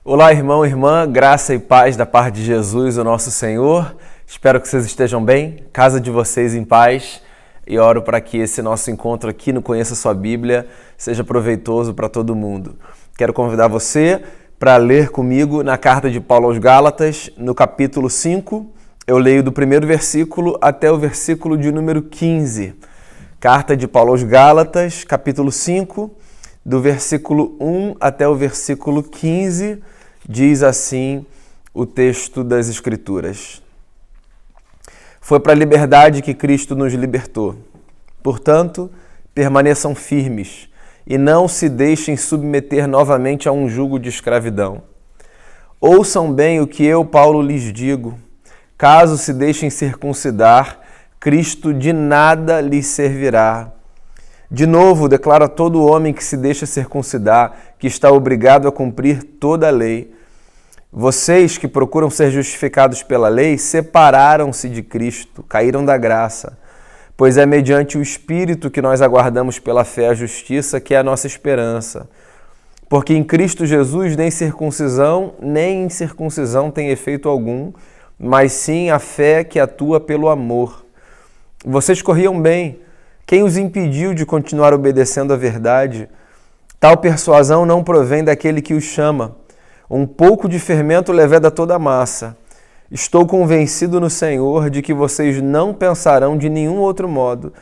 Olá, irmão e irmã, graça e paz da parte de Jesus, o nosso Senhor. Espero que vocês estejam bem, casa de vocês em paz, e oro para que esse nosso encontro aqui no Conheça Sua Bíblia seja proveitoso para todo mundo. Quero convidar você para ler comigo na carta de Paulo aos Gálatas, no capítulo 5. Eu leio do primeiro versículo até o versículo de número 15. Carta de Paulo aos Gálatas, capítulo 5, do versículo 1 até o versículo 15, diz assim o texto das Escrituras. Foi para a liberdade que Cristo nos libertou. Portanto, permaneçam firmes e não se deixem submeter novamente a um jugo de escravidão. Ouçam bem o que eu, Paulo, lhes digo. Caso se deixem circuncidar, Cristo de nada lhes servirá. De novo, declaro a todo homem que se deixa circuncidar que está obrigado a cumprir toda a lei. Vocês que procuram ser justificados pela lei, separaram-se de Cristo, caíram da graça, pois é mediante o Espírito que nós aguardamos pela fé a justiça, que é a nossa esperança. Porque em Cristo Jesus nem circuncisão nem incircuncisão tem efeito algum, mas sim a fé que atua pelo amor. Vocês corriam bem. Quem os impediu de continuar obedecendo à verdade? Tal persuasão não provém daquele que os chama. Um pouco de fermento leveda toda a massa. Estou convencido no Senhor de que vocês não pensarão de nenhum outro modo.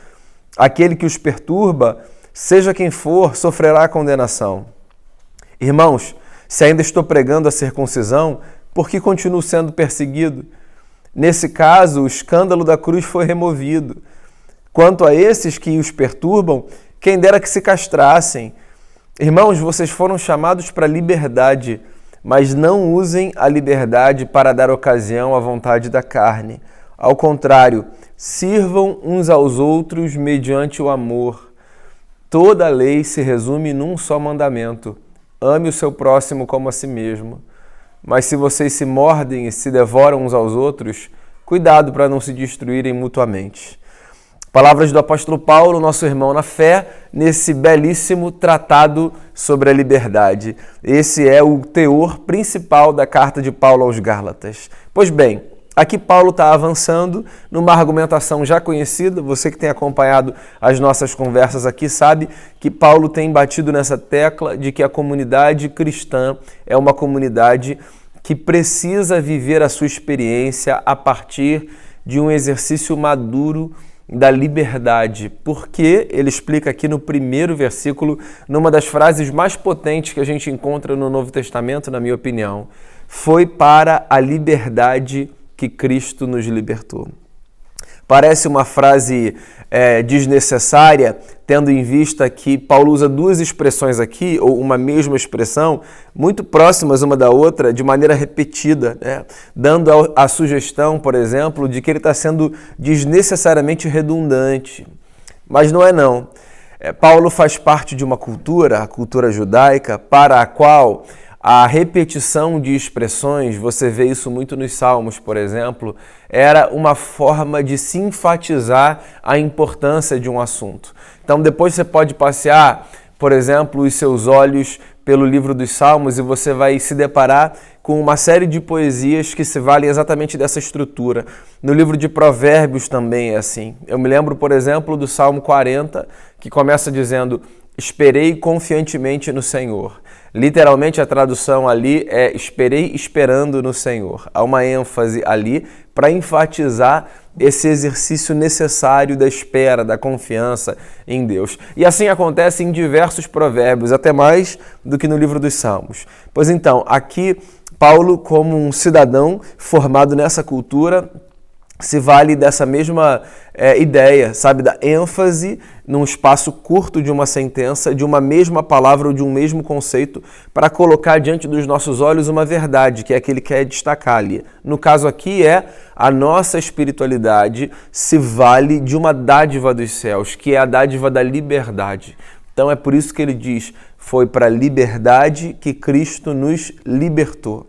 Aquele que os perturba, seja quem for, sofrerá a condenação. Irmãos, se ainda estou pregando a circuncisão, por que continuo sendo perseguido? Nesse caso, o escândalo da cruz foi removido. Quanto a esses que os perturbam, quem dera que se castrassem. Irmãos, vocês foram chamados para a liberdade, mas não usem a liberdade para dar ocasião à vontade da carne. Ao contrário, sirvam uns aos outros mediante o amor. Toda a lei se resume num só mandamento: ame o seu próximo como a si mesmo. Mas se vocês se mordem e se devoram uns aos outros, cuidado para não se destruírem mutuamente. Palavras do apóstolo Paulo, nosso irmão na fé, nesse belíssimo tratado sobre a liberdade. Esse é o teor principal da carta de Paulo aos Gálatas. Pois bem, aqui Paulo está avançando numa argumentação já conhecida. Você que tem acompanhado as nossas conversas aqui sabe que Paulo tem batido nessa tecla de que a comunidade cristã é uma comunidade que precisa viver a sua experiência a partir de um exercício maduro da liberdade, porque ele explica aqui no primeiro versículo, numa das frases mais potentes que a gente encontra no Novo Testamento, na minha opinião, foi para a liberdade que Cristo nos libertou. Parece uma frase desnecessária, tendo em vista que Paulo usa duas expressões aqui, ou uma mesma expressão, muito próximas uma da outra, de maneira repetida, né? Dando a sugestão, por exemplo, de que ele está sendo desnecessariamente redundante. Mas não é não. Paulo faz parte de uma cultura, a cultura judaica, para a qual a repetição de expressões, você vê isso muito nos Salmos, por exemplo, era uma forma de se enfatizar a importância de um assunto. Então, depois você pode passear, por exemplo, os seus olhos pelo livro dos Salmos e você vai se deparar com uma série de poesias que se valem exatamente dessa estrutura. No livro de Provérbios também é assim. Eu me lembro, por exemplo, do Salmo 40, que começa dizendo: esperei confiantemente no Senhor. Literalmente a tradução ali é esperei esperando no Senhor. Há uma ênfase ali para enfatizar esse exercício necessário da espera, da confiança em Deus. E assim acontece em diversos provérbios, até mais do que no livro dos Salmos. Pois então, aqui Paulo, como um cidadão formado nessa cultura, se vale dessa mesma ideia, sabe, da ênfase num espaço curto de uma sentença, de uma mesma palavra ou de um mesmo conceito, para colocar diante dos nossos olhos uma verdade, que é aquele que quer destacar ali. No caso aqui a nossa espiritualidade se vale de uma dádiva dos céus, que é a dádiva da liberdade. Então é por isso que ele diz, foi para a liberdade que Cristo nos libertou.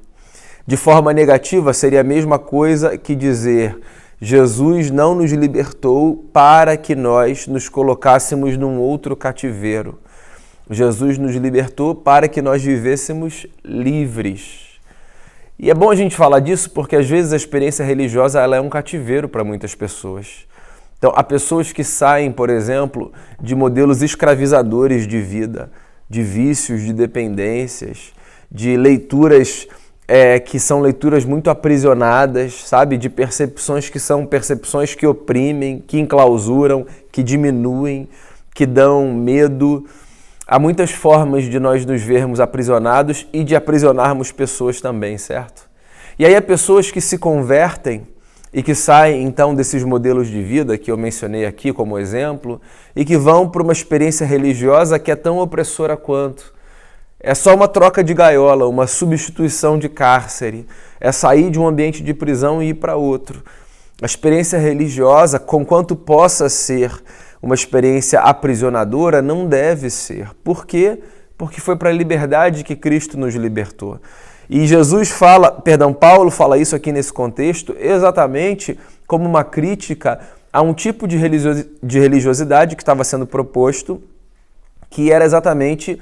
De forma negativa, seria a mesma coisa que dizer: Jesus não nos libertou para que nós nos colocássemos num outro cativeiro. Jesus nos libertou para que nós vivêssemos livres. E é bom a gente falar disso porque às vezes a experiência religiosa ela é um cativeiro para muitas pessoas. Então, há pessoas que saem, por exemplo, de modelos escravizadores de vida, de vícios, de dependências, de leituras que são leituras muito aprisionadas, sabe? De percepções que são percepções que oprimem, que enclausuram, que diminuem, que dão medo. Há muitas formas de nós nos vermos aprisionados e de aprisionarmos pessoas também, certo? E aí há pessoas que se convertem e que saem então desses modelos de vida que eu mencionei aqui como exemplo e que vão para uma experiência religiosa que é tão opressora quanto. É só uma troca de gaiola, uma substituição de cárcere, é sair de um ambiente de prisão e ir para outro. A experiência religiosa, conquanto possa ser uma experiência aprisionadora, não deve ser. Por quê? Porque foi para a liberdade que Cristo nos libertou. E Paulo fala isso aqui nesse contexto exatamente como uma crítica a um tipo de religiosidade que estava sendo proposto, que era exatamente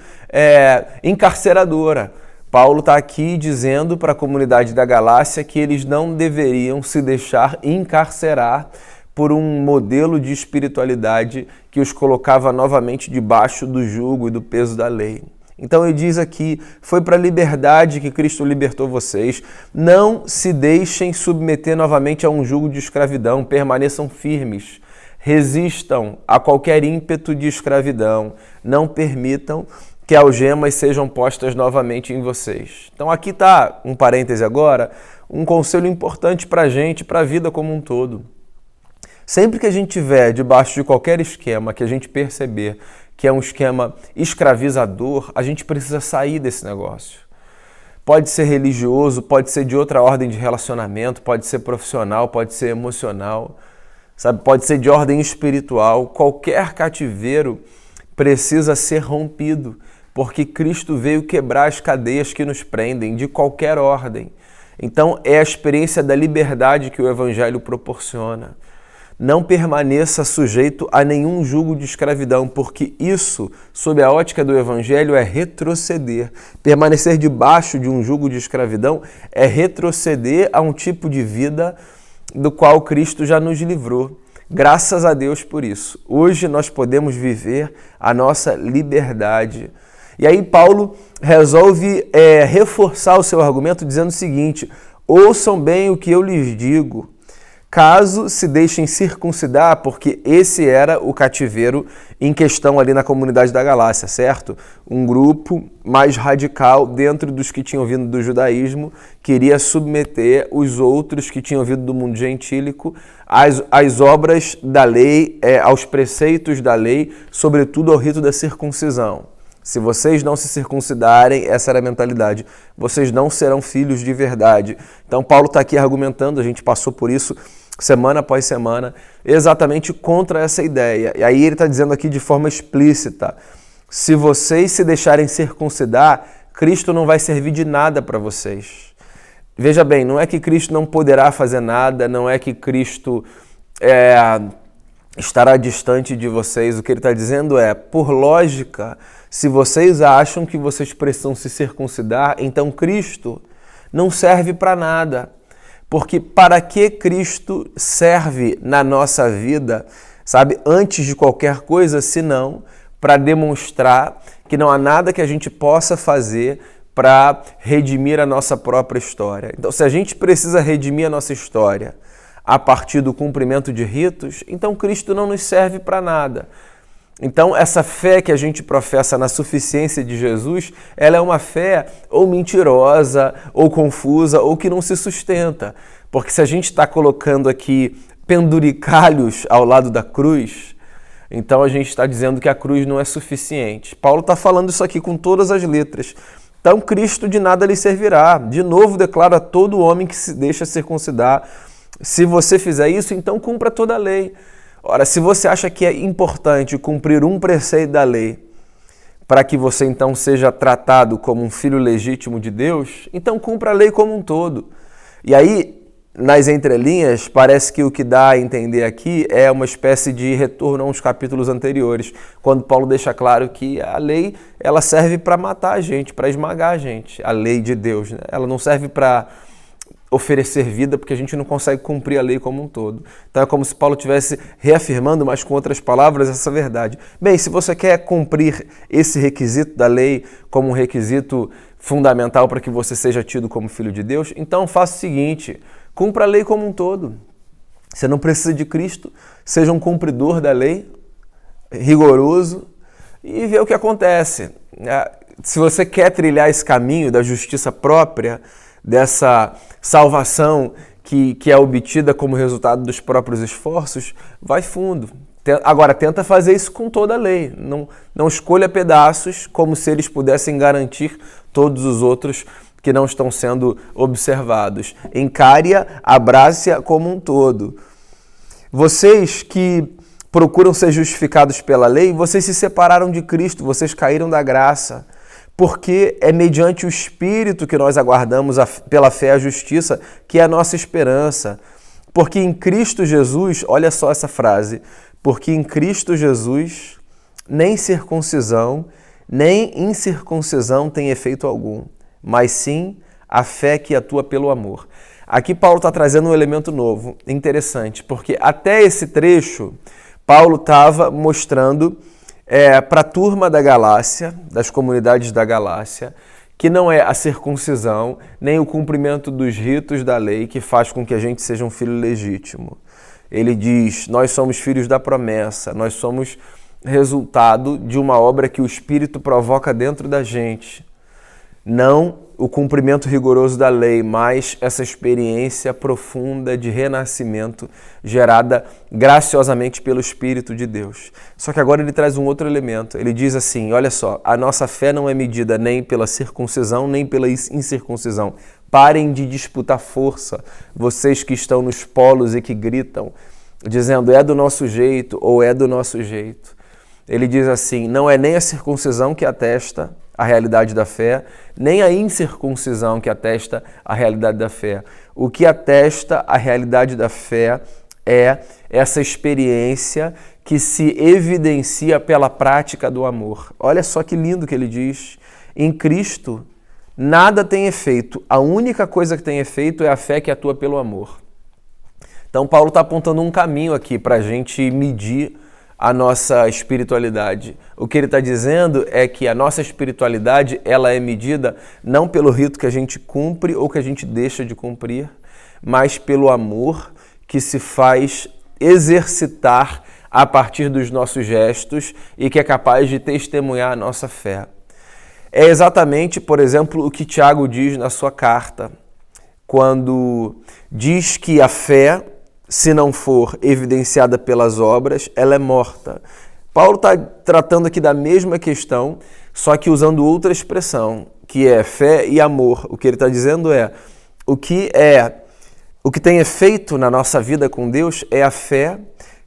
encarceradora. Paulo está aqui dizendo para a comunidade da Galácia que eles não deveriam se deixar encarcerar por um modelo de espiritualidade que os colocava novamente debaixo do jugo e do peso da lei. Então ele diz aqui, foi para a liberdade que Cristo libertou vocês. Não se deixem submeter novamente a um jugo de escravidão, permaneçam firmes. Resistam a qualquer ímpeto de escravidão. Não permitam que algemas sejam postas novamente em vocês. Então aqui está, um parêntese agora, um conselho importante para a gente, para a vida como um todo. Sempre que a gente estiver debaixo de qualquer esquema que a gente perceber que é um esquema escravizador, a gente precisa sair desse negócio. Pode ser religioso, pode ser de outra ordem de relacionamento, pode ser profissional, pode ser emocional, sabe? Pode ser de ordem espiritual. Qualquer cativeiro precisa ser rompido, porque Cristo veio quebrar as cadeias que nos prendem, de qualquer ordem. Então, é a experiência da liberdade que o Evangelho proporciona. Não permaneça sujeito a nenhum jugo de escravidão, porque isso, sob a ótica do Evangelho, é retroceder. Permanecer debaixo de um jugo de escravidão é retroceder a um tipo de vida do qual Cristo já nos livrou. Graças a Deus por isso. Hoje nós podemos viver a nossa liberdade. E aí Paulo resolve reforçar o seu argumento dizendo o seguinte: ouçam bem o que eu lhes digo. Caso se deixem circuncidar, porque esse era o cativeiro em questão ali na comunidade da Galácia, certo? Um grupo mais radical dentro dos que tinham vindo do judaísmo, queria submeter os outros que tinham vindo do mundo gentílico às obras da lei, aos preceitos da lei, sobretudo ao rito da circuncisão. Se vocês não se circuncidarem, essa era a mentalidade, vocês não serão filhos de verdade. Então Paulo está aqui argumentando, a gente passou por isso semana após semana, exatamente contra essa ideia. E aí ele está dizendo aqui de forma explícita, se vocês se deixarem circuncidar, Cristo não vai servir de nada para vocês. Veja bem, não é que Cristo não poderá fazer nada, não é que Cristo estará distante de vocês. O que ele está dizendo é, por lógica, se vocês acham que vocês precisam se circuncidar, então Cristo não serve para nada. Porque para que Cristo serve na nossa vida, sabe, antes de qualquer coisa, senão para demonstrar que não há nada que a gente possa fazer para redimir a nossa própria história. Então, se a gente precisa redimir a nossa história a partir do cumprimento de ritos, então Cristo não nos serve para nada. Então, essa fé que a gente professa na suficiência de Jesus, ela é uma fé ou mentirosa, ou confusa, ou que não se sustenta. Porque se a gente está colocando aqui penduricalhos ao lado da cruz, então a gente está dizendo que a cruz não é suficiente. Paulo está falando isso aqui com todas as letras. Então, Cristo de nada lhe servirá. De novo, declara a todo homem que se deixa circuncidar. Se você fizer isso, então cumpra toda a lei. Ora, se você acha que é importante cumprir um preceito da lei para que você então seja tratado como um filho legítimo de Deus, então cumpra a lei como um todo. E aí, nas entrelinhas, parece que o que dá a entender aqui é uma espécie de retorno a uns capítulos anteriores, quando Paulo deixa claro que a lei ela serve para matar a gente, para esmagar a gente, a lei de Deus, né? Ela não serve para oferecer vida, porque a gente não consegue cumprir a lei como um todo. Então é como se Paulo estivesse reafirmando, mas com outras palavras, essa verdade. Bem, se você quer cumprir esse requisito da lei como um requisito fundamental para que você seja tido como filho de Deus, então faça o seguinte: cumpra a lei como um todo. Você não precisa de Cristo, seja um cumpridor da lei, rigoroso, e vê o que acontece. Se você quer trilhar esse caminho da justiça própria, dessa salvação que é obtida como resultado dos próprios esforços, vai fundo. Agora, tenta fazer isso com toda a lei. Não escolha pedaços como se eles pudessem garantir todos os outros que não estão sendo observados. Encare-a, abrace-a como um todo. Vocês que procuram ser justificados pela lei, vocês se separaram de Cristo, vocês caíram da graça. Porque é mediante o Espírito que nós aguardamos pela fé a justiça, que é a nossa esperança. Porque em Cristo Jesus, olha só essa frase, porque em Cristo Jesus nem circuncisão, nem incircuncisão tem efeito algum, mas sim a fé que atua pelo amor. Aqui Paulo está trazendo um elemento novo, interessante, porque até esse trecho, Paulo estava mostrando para a turma da Galácia, das comunidades da Galácia, que não é a circuncisão, nem o cumprimento dos ritos da lei que faz com que a gente seja um filho legítimo. Ele diz, nós somos filhos da promessa, nós somos resultado de uma obra que o Espírito provoca dentro da gente. Não o cumprimento rigoroso da lei, mas essa experiência profunda de renascimento gerada graciosamente pelo Espírito de Deus. Só que agora ele traz um outro elemento. Ele diz assim, olha só, a nossa fé não é medida nem pela circuncisão, nem pela incircuncisão. Parem de disputar força, vocês que estão nos polos e que gritam, dizendo é do nosso jeito ou é do nosso jeito. Ele diz assim, não é nem a circuncisão que atesta a realidade da fé, nem a incircuncisão que atesta a realidade da fé. O que atesta a realidade da fé é essa experiência que se evidencia pela prática do amor. Olha só que lindo que ele diz. Em Cristo, nada tem efeito. A única coisa que tem efeito é a fé que atua pelo amor. Então, Paulo está apontando um caminho aqui para a gente medir a nossa espiritualidade. O que ele está dizendo é que a nossa espiritualidade ela é medida não pelo rito que a gente cumpre ou que a gente deixa de cumprir, mas pelo amor que se faz exercitar a partir dos nossos gestos e que é capaz de testemunhar a nossa fé. É exatamente, por exemplo, o que Tiago diz na sua carta, quando diz que a fé, se não for evidenciada pelas obras, ela é morta. Paulo está tratando aqui da mesma questão, só que usando outra expressão, que é fé e amor. O que ele está dizendo é, o que tem efeito na nossa vida com Deus é a fé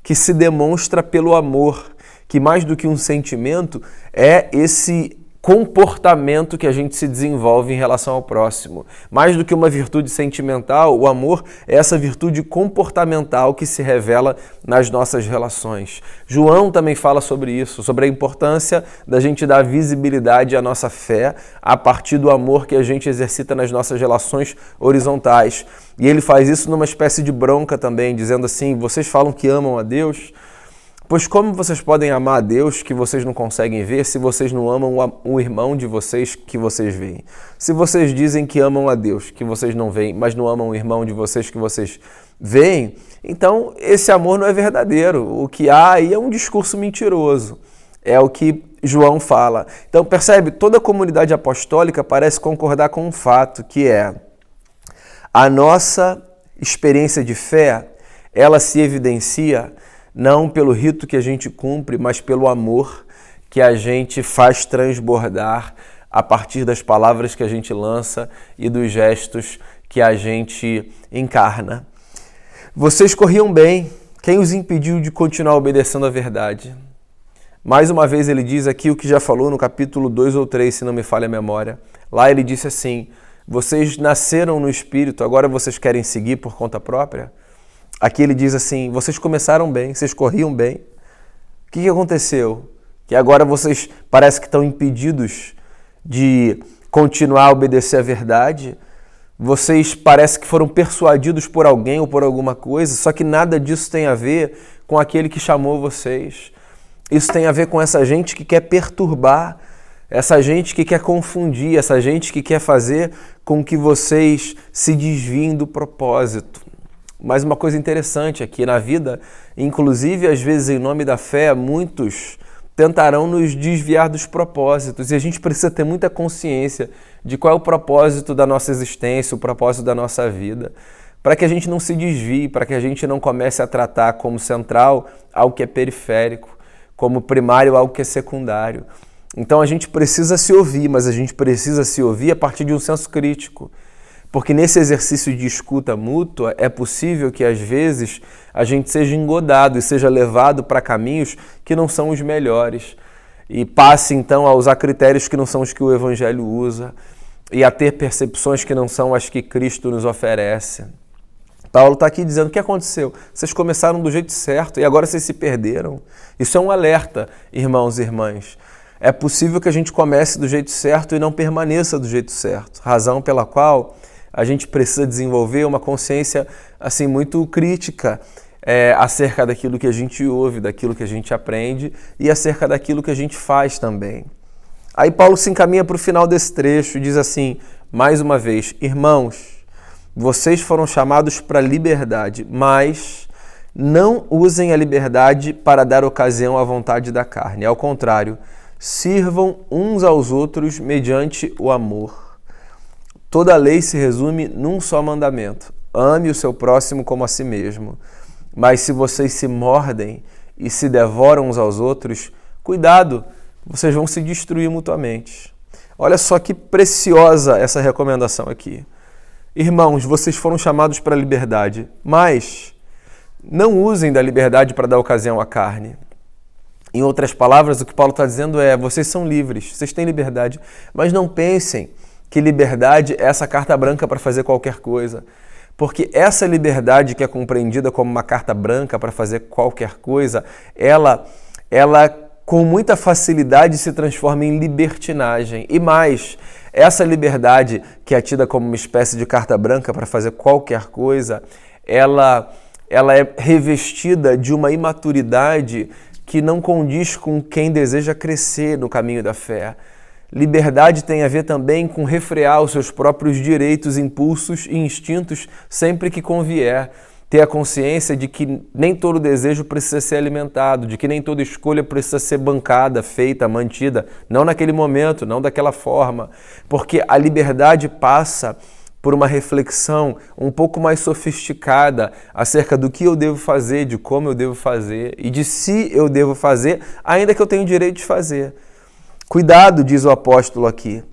que se demonstra pelo amor, que mais do que um sentimento é esse comportamento que a gente se desenvolve em relação ao próximo. Mais do que uma virtude sentimental, o amor é essa virtude comportamental que se revela nas nossas relações. João também fala sobre isso, sobre a importância da gente dar visibilidade à nossa fé a partir do amor que a gente exercita nas nossas relações horizontais. E ele faz isso numa espécie de bronca também, dizendo assim, vocês falam que amam a Deus, pois como vocês podem amar a Deus que vocês não conseguem ver se vocês não amam o irmão de vocês que vocês veem? Se vocês dizem que amam a Deus que vocês não veem, mas não amam o irmão de vocês que vocês veem, então esse amor não é verdadeiro. O que há aí é um discurso mentiroso. É o que João fala. Então percebe, toda a comunidade apostólica parece concordar com um fato, que é a nossa experiência de fé, ela se evidencia não pelo rito que a gente cumpre, mas pelo amor que a gente faz transbordar a partir das palavras que a gente lança e dos gestos que a gente encarna. Vocês corriam bem, quem os impediu de continuar obedecendo à verdade? Mais uma vez ele diz aqui o que já falou no capítulo 2 ou 3, se não me falha a memória. Lá ele disse assim, Vocês nasceram no Espírito, agora vocês querem seguir por conta própria? Aqui ele diz assim, vocês começaram bem, vocês corriam bem. O que aconteceu? Que agora vocês parece que estão impedidos de continuar a obedecer à verdade. Vocês parece que foram persuadidos por alguém ou por alguma coisa, só que nada disso tem a ver com aquele que chamou vocês. Isso tem a ver com essa gente que quer perturbar, essa gente que quer confundir, essa gente que quer fazer com que vocês se desviem do propósito. Mas uma coisa interessante aqui na vida, inclusive às vezes em nome da fé, muitos tentarão nos desviar dos propósitos e a gente precisa ter muita consciência de qual é o propósito da nossa existência, o propósito da nossa vida, para que a gente não se desvie, para que a gente não comece a tratar como central algo que é periférico, como primário algo que é secundário. Então a gente precisa se ouvir, mas a gente precisa se ouvir a partir de um senso crítico. Porque nesse exercício de escuta mútua é possível que às vezes a gente seja engodado e seja levado para caminhos que não são os melhores e passe então a usar critérios que não são os que o Evangelho usa e a ter percepções que não são as que Cristo nos oferece. Paulo está aqui dizendo, o que aconteceu? Vocês começaram do jeito certo e agora vocês se perderam. Isso é um alerta, irmãos e irmãs. É possível que a gente comece do jeito certo e não permaneça do jeito certo. Razão pela qual a gente precisa desenvolver uma consciência assim, muito crítica acerca daquilo que a gente ouve, daquilo que a gente aprende e acerca daquilo que a gente faz também. Aí Paulo se encaminha para o final desse trecho e diz assim, mais uma vez, irmãos, vocês foram chamados para a liberdade, mas não usem a liberdade para dar ocasião à vontade da carne. Ao contrário, sirvam uns aos outros mediante o amor. Toda a lei se resume num só mandamento. Ame o seu próximo como a si mesmo. Mas se vocês se mordem e se devoram uns aos outros, cuidado, vocês vão se destruir mutuamente. Olha só que preciosa essa recomendação aqui. Irmãos, vocês foram chamados para a liberdade, mas não usem da liberdade para dar ocasião à carne. Em outras palavras, o que Paulo está dizendo é, vocês são livres, vocês têm liberdade, mas não pensem que liberdade é essa carta branca para fazer qualquer coisa. Porque essa liberdade que é compreendida como uma carta branca para fazer qualquer coisa, ela com muita facilidade se transforma em libertinagem. E mais, essa liberdade que é tida como uma espécie de carta branca para fazer qualquer coisa, ela é revestida de uma imaturidade que não condiz com quem deseja crescer no caminho da fé. Liberdade tem a ver também com refrear os seus próprios direitos, impulsos e instintos sempre que convier. Ter a consciência de que nem todo desejo precisa ser alimentado, de que nem toda escolha precisa ser bancada, feita, mantida. Não naquele momento, não daquela forma. Porque a liberdade passa por uma reflexão um pouco mais sofisticada acerca do que eu devo fazer, de como eu devo fazer e de se eu devo fazer, ainda que eu tenha o direito de fazer. Cuidado, diz o apóstolo aqui,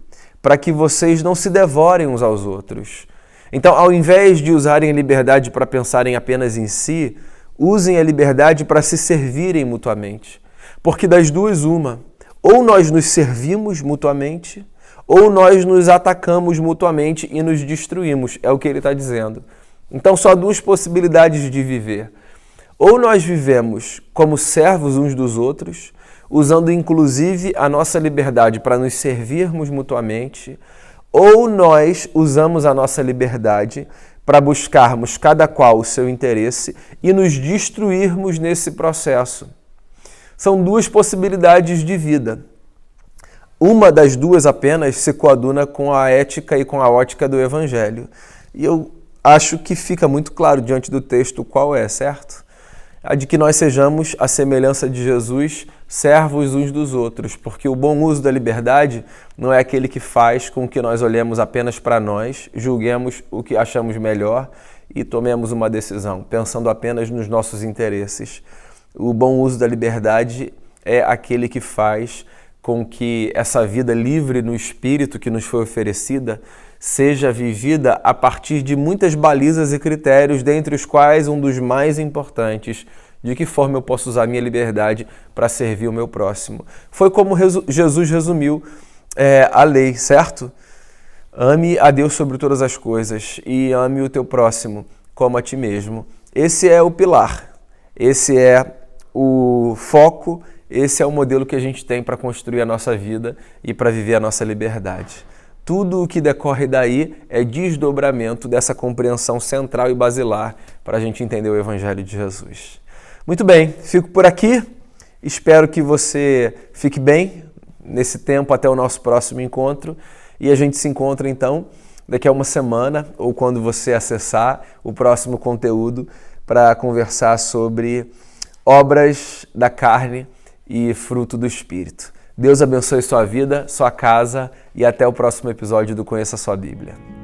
para que vocês não se devorem uns aos outros. Então, ao invés de usarem a liberdade para pensarem apenas em si, usem a liberdade para se servirem mutuamente. Porque das duas, uma, ou nós nos servimos mutuamente, ou nós nos atacamos mutuamente e nos destruímos, é o que ele está dizendo. Então, só duas possibilidades de viver. Ou nós vivemos como servos uns dos outros, usando inclusive a nossa liberdade para nos servirmos mutuamente, ou nós usamos a nossa liberdade para buscarmos cada qual o seu interesse e nos destruirmos nesse processo. São duas possibilidades de vida. Uma das duas apenas se coaduna com a ética e com a ótica do Evangelho. E eu acho que fica muito claro diante do texto qual é, certo? A de que nós sejamos, à semelhança de Jesus, servos uns dos outros, porque o bom uso da liberdade não é aquele que faz com que nós olhemos apenas para nós, julguemos o que achamos melhor e tomemos uma decisão, pensando apenas nos nossos interesses. O bom uso da liberdade é aquele que faz com que essa vida livre no Espírito que nos foi oferecida seja vivida a partir de muitas balizas e critérios, dentre os quais um dos mais importantes, de que forma eu posso usar a minha liberdade para servir o meu próximo. Foi como Jesus resumiu a lei, certo? Ame a Deus sobre todas as coisas e ame o teu próximo como a ti mesmo. Esse é o pilar, esse é o foco, esse é o modelo que a gente tem para construir a nossa vida e para viver a nossa liberdade. Tudo o que decorre daí é desdobramento dessa compreensão central e basilar para a gente entender o Evangelho de Jesus. Muito bem, fico por aqui. Espero que você fique bem nesse tempo até o nosso próximo encontro. E a gente se encontra então daqui a uma semana ou quando você acessar o próximo conteúdo para conversar sobre obras da carne e fruto do Espírito. Deus abençoe sua vida, sua casa e até o próximo episódio do Conheça Sua Bíblia.